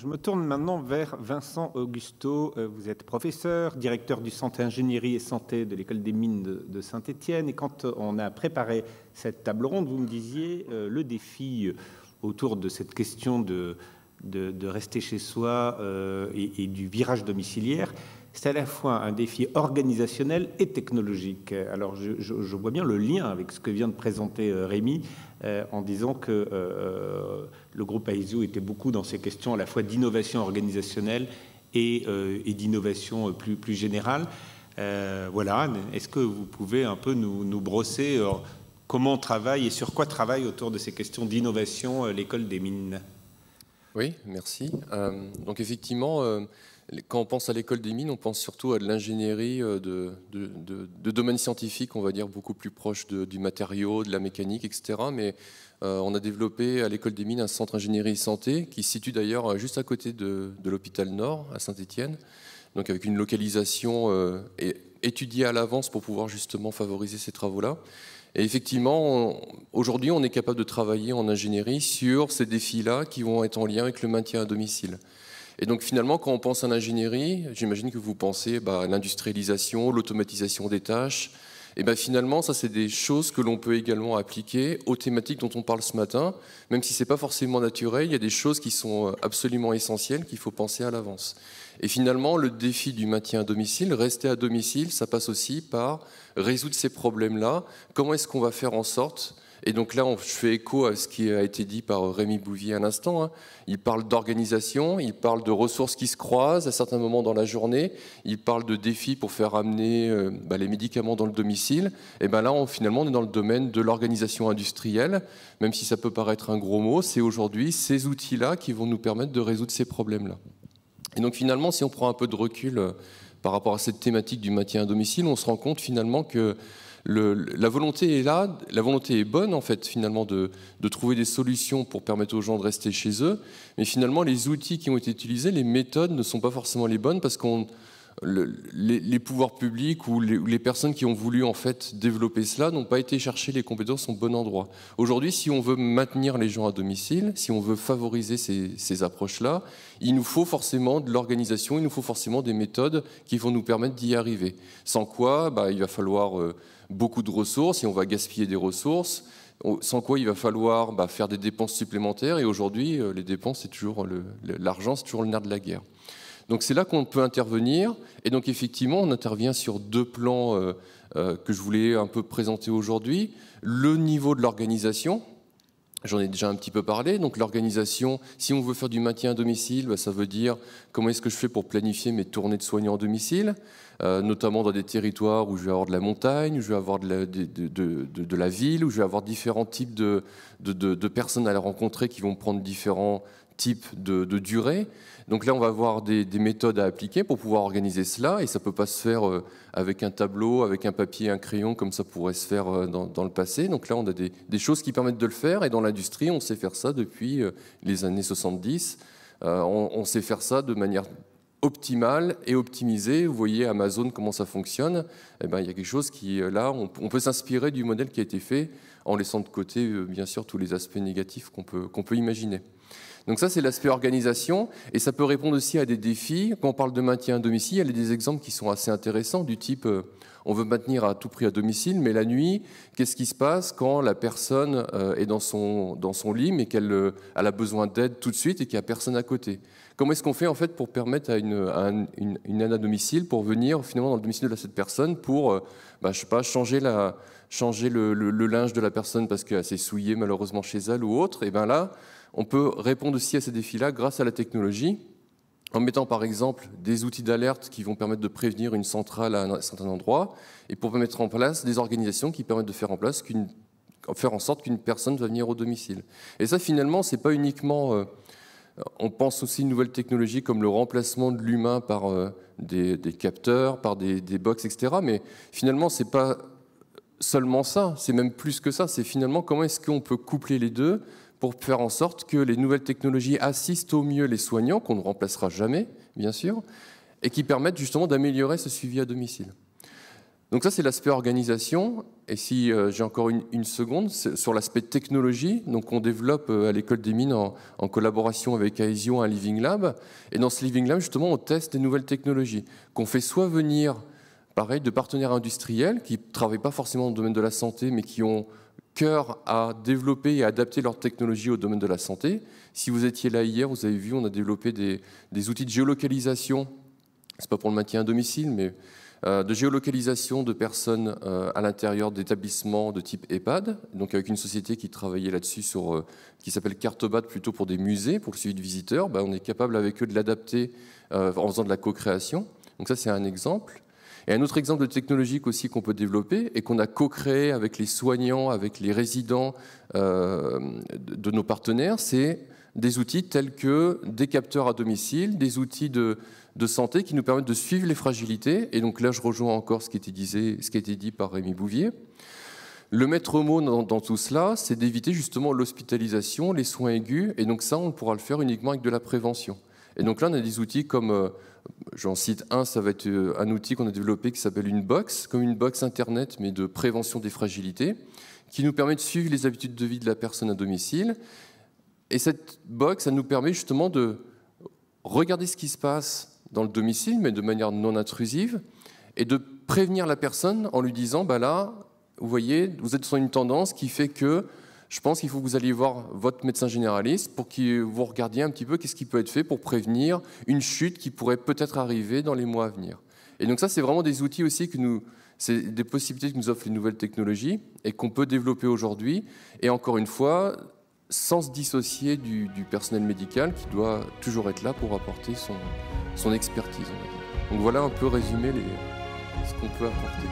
Je me tourne maintenant vers Vincent Augusto. Vous êtes professeur, directeur du Centre Ingénierie et Santé de l'École des Mines de Saint-Étienne. Et quand on a préparé cette table ronde, vous me disiez le défi autour de cette question de rester chez soi et du virage domiciliaire, c'est à la fois un défi organisationnel et technologique. Alors je vois bien le lien avec ce que vient de présenter Rémi en disant que le groupe Aizu était beaucoup dans ces questions à la fois d'innovation organisationnelle et d'innovation plus générale. Voilà, est-ce que vous pouvez un peu nous brosser comment on travaille et sur quoi travaille autour de ces questions d'innovation l'école des mines? Oui, merci. Donc effectivement, quand on pense à l'école des mines, on pense surtout à de l'ingénierie de domaine scientifique, on va dire, beaucoup plus proche du matériau, de la mécanique, etc. Mais on a développé à l'école des mines un centre ingénierie et santé qui se situe d'ailleurs juste à côté de l'hôpital Nord, à Saint-Étienne, donc avec une localisation étudiée à l'avance pour pouvoir justement favoriser ces travaux-là. Et effectivement, aujourd'hui, on est capable de travailler en ingénierie sur ces défis-là qui vont être en lien avec le maintien à domicile. Et donc finalement, quand on pense à l'ingénierie, j'imagine que vous pensez à l'industrialisation, l'automatisation des tâches. Et finalement, ça, c'est des choses que l'on peut également appliquer aux thématiques dont on parle ce matin. Même si ce n'est pas forcément naturel, il y a des choses qui sont absolument essentielles qu'il faut penser à l'avance. Et finalement, le défi du maintien à domicile, rester à domicile, ça passe aussi par résoudre ces problèmes-là. Comment est-ce qu'on va faire en sorte... Et donc là, je fais écho à ce qui a été dit par Rémi Bouvier à l'instant. Il parle d'organisation, il parle de ressources qui se croisent à certains moments dans la journée, il parle de défis pour faire amener les médicaments dans le domicile. Et là, finalement, on est dans le domaine de l'organisation industrielle, même si ça peut paraître un gros mot. C'est aujourd'hui ces outils-là qui vont nous permettre de résoudre ces problèmes-là. Et donc finalement, si on prend un peu de recul par rapport à cette thématique du maintien à domicile, on se rend compte finalement que la volonté est là, la volonté est bonne en fait finalement de trouver des solutions pour permettre aux gens de rester chez eux, mais finalement les outils qui ont été utilisés, les méthodes ne sont pas forcément les bonnes parce que les pouvoirs publics ou les personnes qui ont voulu en fait développer cela n'ont pas été chercher les compétences au bon endroit. Aujourd'hui, si on veut maintenir les gens à domicile, si on veut favoriser ces approches-là, il nous faut forcément de l'organisation, il nous faut forcément des méthodes qui vont nous permettre d'y arriver. Sans quoi, il va falloir beaucoup de ressources, et on va gaspiller des ressources, sans quoi il va falloir faire des dépenses supplémentaires, et aujourd'hui, les dépenses, c'est toujours l'argent, c'est toujours le nerf de la guerre. Donc c'est là qu'on peut intervenir, et donc effectivement, on intervient sur deux plans que je voulais un peu présenter aujourd'hui. Le niveau de l'organisation, j'en ai déjà un petit peu parlé, donc l'organisation, si on veut faire du maintien à domicile, ça veut dire comment est-ce que je fais pour planifier mes tournées de soignants à domicile, notamment dans des territoires où je vais avoir de la montagne, où je vais avoir de la ville, où je vais avoir différents types de personnes à rencontrer qui vont prendre différents types de durée. Donc là, on va avoir des méthodes à appliquer pour pouvoir organiser cela, et ça ne peut pas se faire avec un tableau, avec un papier et un crayon, comme ça pourrait se faire dans le passé. Donc là, on a des choses qui permettent de le faire, et dans l'industrie, on sait faire ça depuis les années 70. On sait faire ça de manière optimale et optimisée. Vous voyez Amazon, comment ça fonctionne. Il y a quelque chose qui, là, on peut s'inspirer du modèle qui a été fait, en laissant de côté, bien sûr, tous les aspects négatifs qu'on peut imaginer. Donc ça, c'est l'aspect organisation, et ça peut répondre aussi à des défis. Quand on parle de maintien à domicile, il y a des exemples qui sont assez intéressants, du type on veut maintenir à tout prix à domicile, mais la nuit, qu'est-ce qui se passe quand la personne est dans son lit, mais qu'elle a besoin d'aide tout de suite et qu'il n'y a personne à côté? Comment est-ce qu'on fait en fait pour permettre à une aide à domicile pour venir finalement dans le domicile de cette personne pour, je sais pas, changer le linge de la personne parce qu'elle s'est souillée malheureusement chez elle ou autre? Et là, on peut répondre aussi à ces défis-là grâce à la technologie, en mettant par exemple des outils d'alerte qui vont permettre de prévenir une centrale à un certain endroit, et pour mettre en place des organisations qui permettent de faire en sorte qu'une personne va venir au domicile. Et ça, finalement, c'est pas uniquement... on pense aussi à une nouvelle technologie comme le remplacement de l'humain par des capteurs, par des box, etc. Mais finalement, c'est pas seulement ça, c'est même plus que ça. C'est finalement comment est-ce qu'on peut coupler les deux pour faire en sorte que les nouvelles technologies assistent au mieux les soignants, qu'on ne remplacera jamais, bien sûr, et qui permettent justement d'améliorer ce suivi à domicile. Donc ça, c'est l'aspect organisation. Et si j'ai encore une seconde, sur l'aspect technologie, donc on développe à l'École des Mines en collaboration avec Aesion un Living Lab. Et dans ce Living Lab, justement, on teste des nouvelles technologies qu'on fait soit venir, pareil, de partenaires industriels qui ne travaillent pas forcément dans le domaine de la santé, mais qui ont cœur à développer et à adapter leur technologie au domaine de la santé. Si vous étiez là hier, vous avez vu, on a développé des outils de géolocalisation. C'est pas pour le maintien à domicile, mais de géolocalisation de personnes à l'intérieur d'établissements de type EHPAD, donc avec une société qui travaillait là-dessus, qui s'appelle Cartobat, plutôt pour des musées, pour le suivi de visiteurs. On est capable avec eux de l'adapter en faisant de la co-création. Donc ça, c'est un exemple. Et un autre exemple de technologique aussi qu'on peut développer et qu'on a co-créé avec les soignants, avec les résidents de nos partenaires, c'est des outils tels que des capteurs à domicile, des outils de santé qui nous permettent de suivre les fragilités. Et donc là, je rejoins encore ce qui a été dit par Rémi Bouvier. Le maître mot dans tout cela, c'est d'éviter justement l'hospitalisation, les soins aigus. Et donc ça, on pourra le faire uniquement avec de la prévention. Et donc là, on a des outils comme, j'en cite un, ça va être un outil qu'on a développé qui s'appelle une box, comme une box Internet, mais de prévention des fragilités, qui nous permet de suivre les habitudes de vie de la personne à domicile. Et cette box, ça nous permet justement de regarder ce qui se passe dans le domicile, mais de manière non intrusive, et de prévenir la personne en lui disant, là, vous voyez, vous êtes sur une tendance qui fait que je pense qu'il faut que vous alliez voir votre médecin généraliste pour que vous regardiez un petit peu qu'est-ce qui peut être fait pour prévenir une chute qui pourrait peut-être arriver dans les mois à venir. Et donc ça, c'est vraiment des outils aussi c'est des possibilités que nous offrent les nouvelles technologies et qu'on peut développer aujourd'hui. Et encore une fois, sans se dissocier du personnel médical qui doit toujours être là pour apporter son expertise, on va dire. Donc voilà un peu résumé ce qu'on peut apporter.